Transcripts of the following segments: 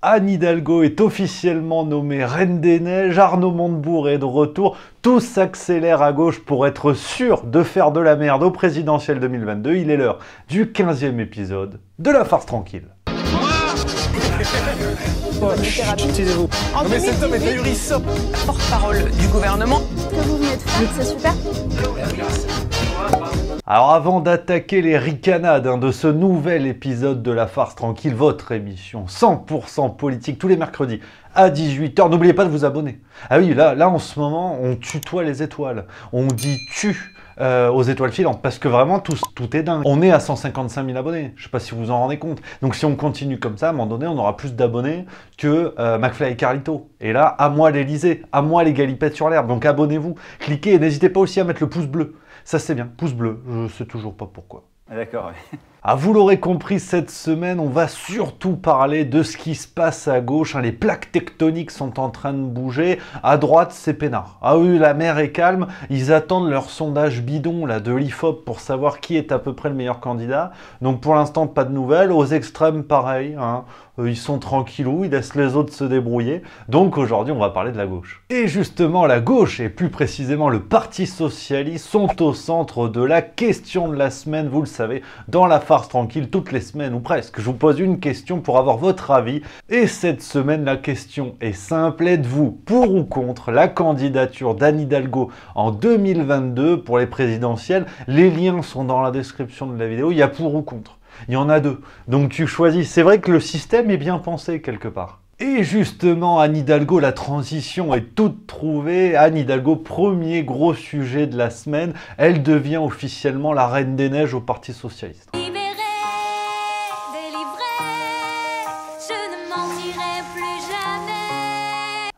Anne Hidalgo est officiellement nommée Reine des Neiges, Arnaud Montebourg est de retour, tout s'accélère à gauche pour être sûr de faire de la merde au présidentiel 2022. Il est l'heure du 15e épisode de La Farce Tranquille. Taisez-vous. Non mais cet homme est ahurissant. Porte-parole du gouvernement. Ce que vous venez de faire, c'est super. Alors avant d'attaquer les ricanades de ce nouvel épisode de La Farce Tranquille, votre émission 100% politique tous les mercredis à 18 h, n'oubliez pas de vous abonner. Ah oui, là en ce moment, on tutoie les étoiles. On dit tu aux étoiles filantes parce que vraiment tout est dingue. On est à 155 000 abonnés, je sais pas si vous vous en rendez compte. Donc si on continue comme ça, à un moment donné, on aura plus d'abonnés que McFly et Carlito. Et là, à moi l'Elysée, à moi les galipettes sur l'herbe. Donc abonnez-vous, cliquez et n'hésitez pas aussi à mettre le pouce bleu. Ça c'est bien, pouce bleu, je sais toujours pas pourquoi. D'accord, oui. Ah, vous l'aurez compris, cette semaine, on va surtout parler de ce qui se passe à gauche. Les plaques tectoniques sont en train de bouger. À droite, c'est peinard. Ah oui, la mer est calme. Ils attendent leur sondage bidon là, de l'IFOP pour savoir qui est à peu près le meilleur candidat. Donc pour l'instant, pas de nouvelles. Aux extrêmes, pareil. Ils sont tranquillous, ils laissent les autres se débrouiller. Donc aujourd'hui, on va parler de la gauche. Et justement, la gauche, et plus précisément le Parti Socialiste, sont au centre de la question de la semaine. Vous le savez, dans La Farce Tranquille, toutes les semaines ou presque, je vous pose une question pour avoir votre avis. Et cette semaine, la question est simple. Êtes-vous pour ou contre la candidature d'Anne Hidalgo en 2022 pour les présidentielles? Les liens sont dans la description de la vidéo. Il y a pour ou contre. Il y en a deux. Donc tu choisis. C'est vrai que le système est bien pensé quelque part. Et justement, Anne Hidalgo, la transition est toute trouvée. Anne Hidalgo, premier gros sujet de la semaine. Elle devient officiellement la Reine des Neiges au Parti Socialiste.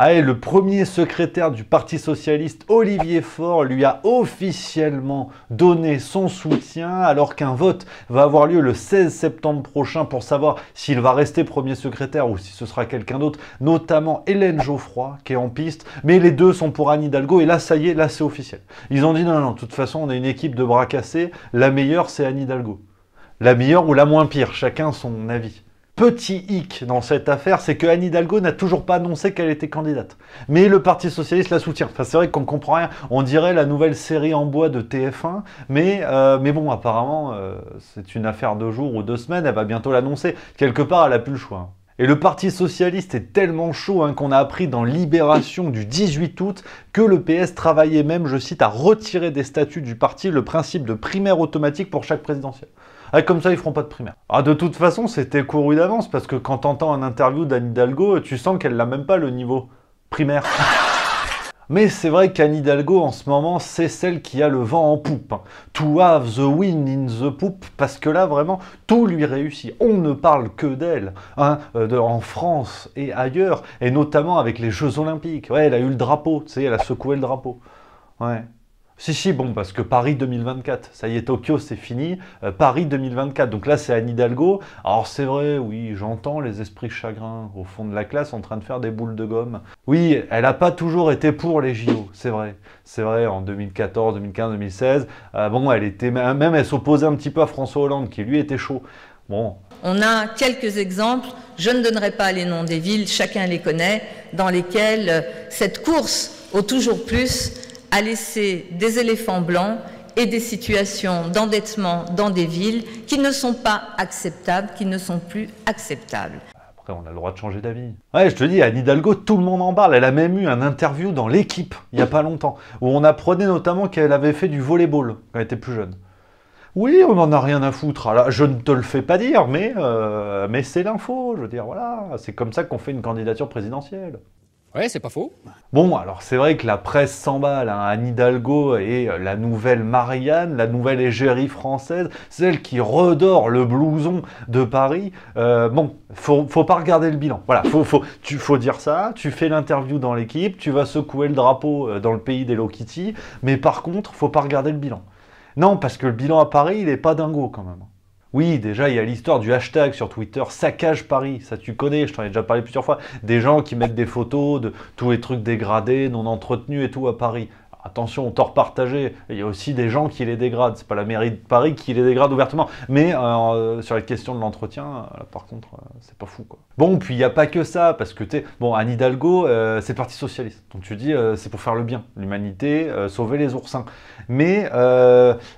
Ah, et le premier secrétaire du Parti Socialiste, Olivier Faure, lui a officiellement donné son soutien alors qu'un vote va avoir lieu le 16 septembre prochain pour savoir s'il va rester premier secrétaire ou si ce sera quelqu'un d'autre, notamment Hélène Geoffroy qui est en piste. Mais les deux sont pour Anne Hidalgo et là, ça y est, là c'est officiel. Ils ont dit non, de toute façon, on a une équipe de bras cassés, la meilleure c'est Anne Hidalgo. La meilleure ou la moins pire, chacun son avis. Petit hic dans cette affaire, c'est que Anne Hidalgo n'a toujours pas annoncé qu'elle était candidate. Mais le Parti Socialiste la soutient. Enfin, c'est vrai qu'on comprend rien. On dirait la nouvelle série en bois de TF1. Mais bon, apparemment, c'est une affaire de jours ou 2 semaines. Elle va bientôt l'annoncer. Quelque part, elle n'a plus le choix. Et le Parti Socialiste est tellement chaud qu'on a appris dans Libération du 18 août que le PS travaillait même, je cite, à retirer des statuts du parti le principe de primaire automatique pour chaque présidentielle. Ah, comme ça, ils feront pas de primaire. Ah, de toute façon, c'était couru d'avance, parce que quand t'entends un interview d'Anne Hidalgo, tu sens qu'elle n'a même pas le niveau primaire. Mais c'est vrai qu'Anne Hidalgo, en ce moment, c'est celle qui a le vent en poupe. To have the wind in the poop, parce que là, vraiment, tout lui réussit. On ne parle que d'elle, en France et ailleurs, et notamment avec les Jeux Olympiques. Ouais, elle a eu le drapeau, tu sais, elle a secoué le drapeau. Ouais. Si, bon, parce que Paris 2024, ça y est, Tokyo, c'est fini, Paris 2024, donc là, c'est Anne Hidalgo. Alors, c'est vrai, oui, j'entends les esprits chagrins au fond de la classe en train de faire des boules de gomme. Oui, elle n'a pas toujours été pour les JO, c'est vrai. C'est vrai, en 2014, 2015, 2016, bon, elle s'opposait un petit peu à François Hollande, qui lui était chaud. Bon. On a quelques exemples, je ne donnerai pas les noms des villes, chacun les connaît, dans lesquelles cette course au toujours plus a laissé des éléphants blancs et des situations d'endettement dans des villes qui ne sont pas acceptables, qui ne sont plus acceptables. Après, on a le droit de changer d'avis. Ouais, je te dis, Anne Hidalgo, tout le monde en parle. Elle a même eu un interview dans l'Équipe, il n'y a pas longtemps, où on apprenait notamment qu'elle avait fait du volleyball quand elle était plus jeune. Oui, on n'en a rien à foutre. Alors, je ne te le fais pas dire, mais c'est l'info. Je veux dire, voilà, c'est comme ça qu'on fait une candidature présidentielle. Ouais, c'est pas faux. Bon, alors c'est vrai que la presse s'emballe. Anne Hidalgo est la nouvelle Marianne, la nouvelle égérie française, celle qui redore le blouson de Paris. Bon, faut pas regarder le bilan. Voilà, faut dire ça. Tu fais l'interview dans l'Équipe, tu vas secouer le drapeau dans le pays d'Hello Kitty, mais par contre, faut pas regarder le bilan. Non, parce que le bilan à Paris, il est pas dingo quand même. Oui, déjà, il y a l'histoire du hashtag sur Twitter, saccage Paris, ça tu connais, je t'en ai déjà parlé plusieurs fois. Des gens qui mettent des photos de tous les trucs dégradés, non entretenus et tout à Paris. Attention, tort partagé, il y a aussi des gens qui les dégradent, c'est pas la mairie de Paris qui les dégrade ouvertement, mais sur la question de l'entretien, là, par contre, c'est pas fou, quoi. Bon, puis il n'y a pas que ça, parce que bon, Anne Hidalgo, c'est le Parti Socialiste, donc tu dis, c'est pour faire le bien, l'humanité, sauver les oursins. Mais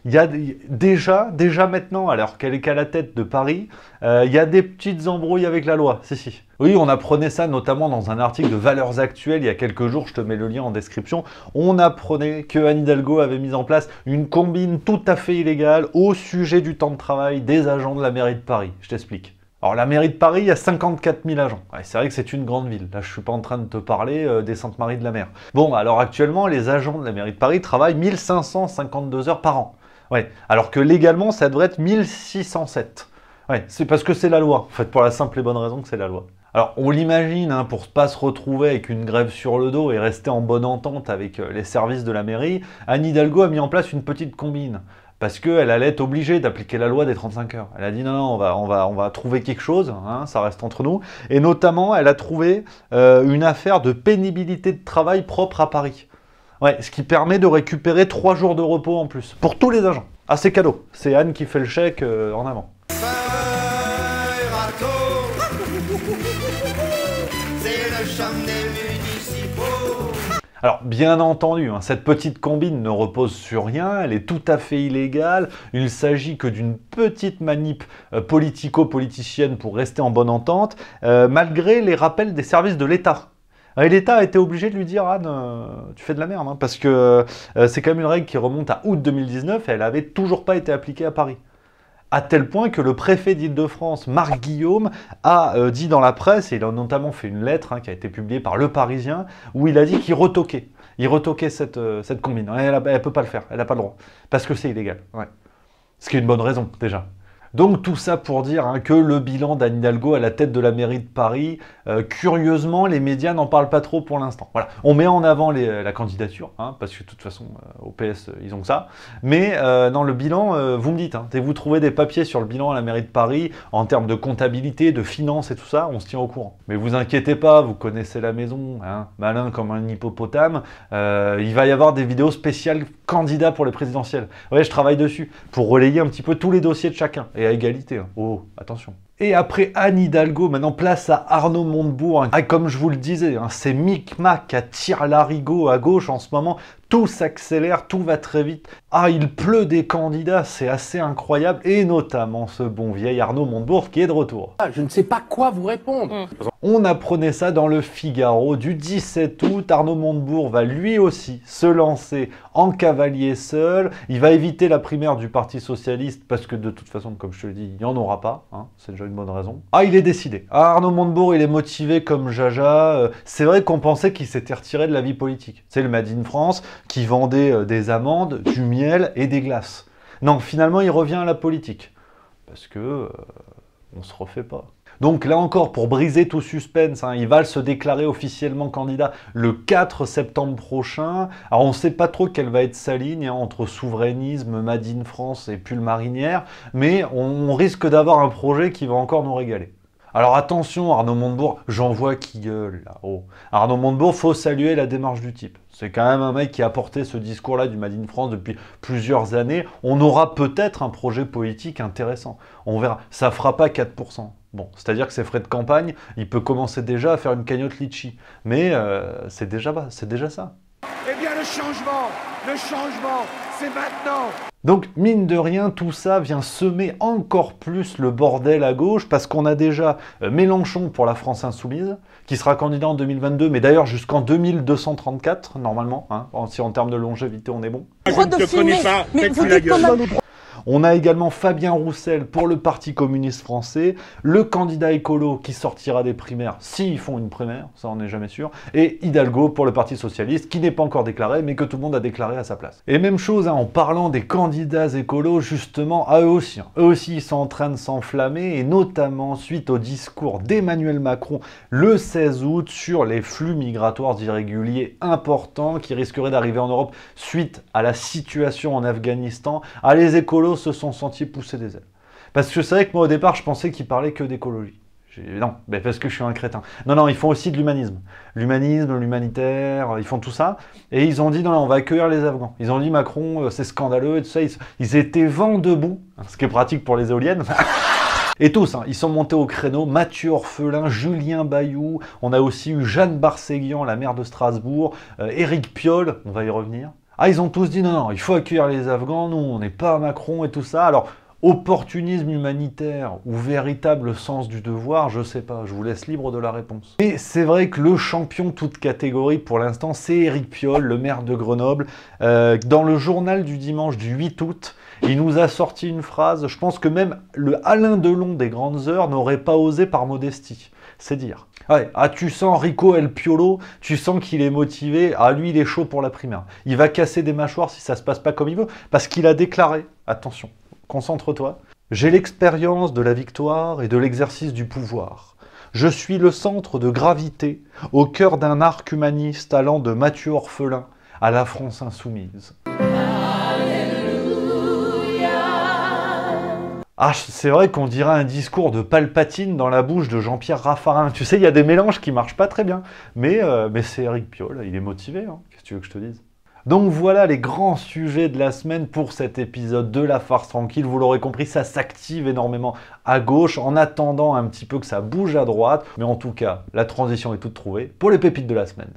il y a déjà maintenant, alors qu'elle est qu'à la tête de Paris, il y a des petites embrouilles avec la loi, si. Oui, on apprenait ça notamment dans un article de Valeurs Actuelles il y a quelques jours, je te mets le lien en description. On apprenait que Anne Hidalgo avait mis en place une combine tout à fait illégale au sujet du temps de travail des agents de la mairie de Paris. Je t'explique. Alors la mairie de Paris, il y a 54 000 agents. Ouais, c'est vrai que c'est une grande ville. Là, je suis pas en train de te parler des Saintes-Maries de la Mer. Bon, alors actuellement, les agents de la mairie de Paris travaillent 1552 heures par an. Ouais, alors que légalement, ça devrait être 1607. Ouais, c'est parce que c'est la loi. En fait, pour la simple et bonne raison que c'est la loi. Alors, on l'imagine, hein, pour ne pas se retrouver avec une grève sur le dos et rester en bonne entente avec les services de la mairie, Anne Hidalgo a mis en place une petite combine. Parce qu'elle allait être obligée d'appliquer la loi des 35 heures. Elle a dit non, on va trouver quelque chose, hein, ça reste entre nous. Et notamment, elle a trouvé une affaire de pénibilité de travail propre à Paris. Ouais, ce qui permet de récupérer 3 jours de repos en plus, pour tous les agents. Ah, c'est cadeau, c'est Anne qui fait le chèque en avant. Alors, bien entendu, hein, cette petite combine ne repose sur rien, elle est tout à fait illégale, il ne s'agit que d'une petite manip politico-politicienne pour rester en bonne entente, malgré les rappels des services de l'État. Et l'État a été obligé de lui dire « Anne, tu fais de la merde hein, parce que c'est quand même une règle qui remonte à août 2019 et elle n'avait toujours pas été appliquée à Paris. » À tel point que le préfet d'Île-de-France, Marc Guillaume, a dit dans la presse, et il a notamment fait une lettre hein, qui a été publiée par Le Parisien, où il a dit qu'il retoquait. Il retoquait cette combine. Elle ne peut pas le faire, elle n'a pas le droit. Parce que c'est illégal. Ouais. Ce qui est une bonne raison, déjà. Donc tout ça pour dire hein, que le bilan d'Anne Hidalgo à la tête de la mairie de Paris, curieusement, les médias n'en parlent pas trop pour l'instant. Voilà, on met en avant la candidature, hein, parce que de toute façon, au PS, ils ont que ça. Mais dans le bilan, vous me dites, hein, dès que vous trouvez des papiers sur le bilan à la mairie de Paris, en termes de comptabilité, de finances et tout ça, on se tient au courant. Mais vous inquiétez pas, vous connaissez la maison, hein, malin comme un hippopotame, il va y avoir des vidéos spéciales candidats pour les présidentielles. Ouais, je travaille dessus, pour relayer un petit peu tous les dossiers de chacun. Et à égalité. Hein. Oh, attention. Et après Anne Hidalgo, maintenant place à Arnaud Montebourg. Ah, comme je vous le disais, hein, c'est micmac à tire-larigot à gauche en ce moment. Tout s'accélère, tout va très vite. Ah, il pleut des candidats, c'est assez incroyable. Et notamment ce bon vieil Arnaud Montebourg qui est de retour. Je ne sais pas quoi vous répondre. On apprenait ça dans le Figaro du 17 août. Arnaud Montebourg va lui aussi se lancer en cavalier seul. Il va éviter la primaire du Parti Socialiste parce que de toute façon, comme je te le dis, il n'y en aura pas. Hein, c'est déjà une bonne raison. Ah, il est décidé. Ah, Arnaud Montebourg, il est motivé comme Jaja. C'est vrai qu'on pensait qu'il s'était retiré de la vie politique. C'est le Made in France qui vendait des amandes, du miel et des glaces. Non, finalement, il revient à la politique. Parce que on se refait pas. Donc là encore, pour briser tout suspense, hein, il va se déclarer officiellement candidat le 4 septembre prochain. Alors on ne sait pas trop quelle va être sa ligne hein, entre souverainisme, Made in France et pull marinière, mais on risque d'avoir un projet qui va encore nous régaler. Alors attention Arnaud Montebourg, j'en vois qui gueule là-haut. Arnaud Montebourg, faut saluer la démarche du type. C'est quand même un mec qui a porté ce discours-là du Made in France depuis plusieurs années. On aura peut-être un projet politique intéressant. On verra. Ça fera pas 4%. Bon, c'est-à-dire que ses frais de campagne, il peut commencer déjà à faire une cagnotte litchi. Mais c'est déjà ça. Eh bien le changement, c'est maintenant. Donc, mine de rien, tout ça vient semer encore plus le bordel à gauche, parce qu'on a déjà Mélenchon pour la France Insoumise, qui sera candidat en 2022, mais d'ailleurs jusqu'en 2234, normalement, hein, si en termes de longévité on est bon. Je ne te connais pas, fais-tu la gueule. On a également Fabien Roussel pour le Parti communiste français, le candidat écolo qui sortira des primaires, s'ils font une primaire, ça on n'est jamais sûr, et Hidalgo pour le Parti socialiste, qui n'est pas encore déclaré, mais que tout le monde a déclaré à sa place. Et même chose, hein, en parlant des candidats écolos, justement, eux aussi, ils sont en train de s'enflammer, et notamment suite au discours d'Emmanuel Macron le 16 août sur les flux migratoires irréguliers importants qui risqueraient d'arriver en Europe suite à la situation en Afghanistan. Les écolos se sont sentis pousser des ailes. Parce que c'est vrai que moi au départ je pensais qu'il parlait que d'écologie. Non, mais parce que je suis un crétin. Non, non, ils font aussi de l'humanisme. L'humanisme, l'humanitaire, ils font tout ça. Et ils ont dit, non, non, on va accueillir les Afghans. Ils ont dit, Macron, c'est scandaleux et tout ça. Ils étaient vent debout, ce qui est pratique pour les éoliennes. Et tous, hein, ils sont montés au créneau. Mathieu Orphelin, Julien Bayou. On a aussi eu Jeanne Barséguian, la maire de Strasbourg. Éric Piolle, on va y revenir. Ah, ils ont tous dit, non, non, il faut accueillir les Afghans. Nous, on n'est pas Macron et tout ça. Alors... opportunisme humanitaire ou véritable sens du devoir, je sais pas, je vous laisse libre de la réponse. Et c'est vrai que le champion toute catégorie pour l'instant, c'est Éric Piolle, le maire de Grenoble. Dans le journal du dimanche du 8 août, il nous a sorti une phrase, je pense que même le Alain Delon des grandes heures n'aurait pas osé par modestie. C'est dire. Ouais, ah, tu sens Rico El Piolo, tu sens qu'il est motivé, ah lui il est chaud pour la primaire. Il va casser des mâchoires si ça se passe pas comme il veut, parce qu'il a déclaré, attention, concentre-toi. J'ai l'expérience de la victoire et de l'exercice du pouvoir. Je suis le centre de gravité au cœur d'un arc humaniste allant de Mathieu Orphelin à la France insoumise. Ah, c'est vrai qu'on dirait un discours de Palpatine dans la bouche de Jean-Pierre Raffarin. Tu sais, il y a des mélanges qui marchent pas très bien. Mais c'est Éric Piolle, il est motivé, hein. Qu'est-ce que tu veux que je te dise ? Donc voilà les grands sujets de la semaine pour cet épisode de La Farce Tranquille. Vous l'aurez compris, ça s'active énormément à gauche en attendant un petit peu que ça bouge à droite. Mais en tout cas, la transition est toute trouvée pour les pépites de la semaine.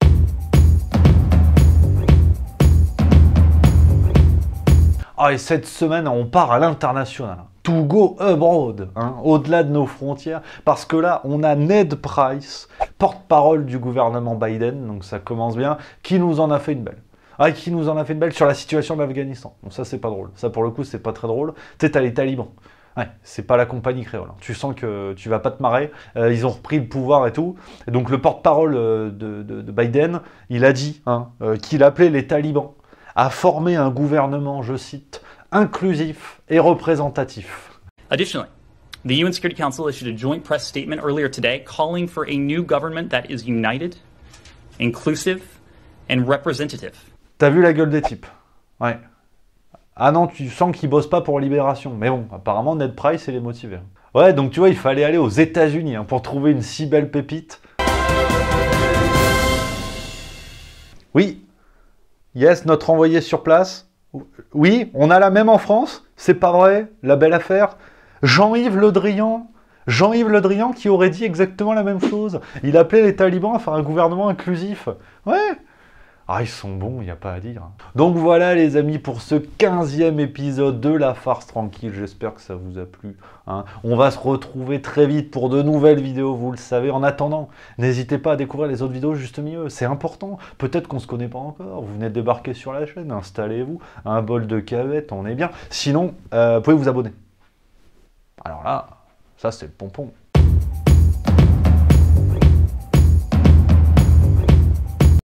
Ah, et cette semaine, on part à l'international. To go abroad, hein, au-delà de nos frontières. Parce que là, on a Ned Price, porte-parole du gouvernement Biden, donc ça commence bien, qui nous en a fait une belle. Ah, qui nous en a fait une belle sur la situation de l'Afghanistan. Bon, ça, c'est pas drôle. Ça, pour le coup, c'est pas très drôle. Tu sais, t'as les talibans. Ouais, c'est pas la compagnie créole. Hein. Tu sens que tu vas pas te marrer. Ils ont repris le pouvoir et tout. Et donc, le porte-parole de Biden, il a dit qu'il appelait les talibans à former un gouvernement, je cite, inclusif et représentatif. Additionally, the UN Security Council issued a joint press statement earlier today calling for a new government that is united, inclusive, and representative. T'as vu la gueule des types? Ouais. Ah non, tu sens qu'ils bossent pas pour Libération. Mais bon, apparemment, Ned Price, il est motivé. Ouais, donc tu vois, il fallait aller aux États-Unis pour trouver une si belle pépite. Oui. Yes, notre envoyé sur place. Oui, on a la même en France. C'est pas vrai, la belle affaire. Jean-Yves Le Drian. Jean-Yves Le Drian qui aurait dit exactement la même chose. Il appelait les talibans à faire un gouvernement inclusif. Ouais. Ah, ils sont bons, il n'y a pas à dire. Donc voilà les amis pour ce 15e épisode de La Farce Tranquille. J'espère que ça vous a plu. Hein. On va se retrouver très vite pour de nouvelles vidéos, vous le savez. En attendant, n'hésitez pas à découvrir les autres vidéos juste mieux. C'est important. Peut-être qu'on ne se connaît pas encore. Vous venez de débarquer sur la chaîne. Installez-vous. Un bol de cavette, on est bien. Sinon, vous pouvez vous abonner. Alors là, ça c'est le pompon.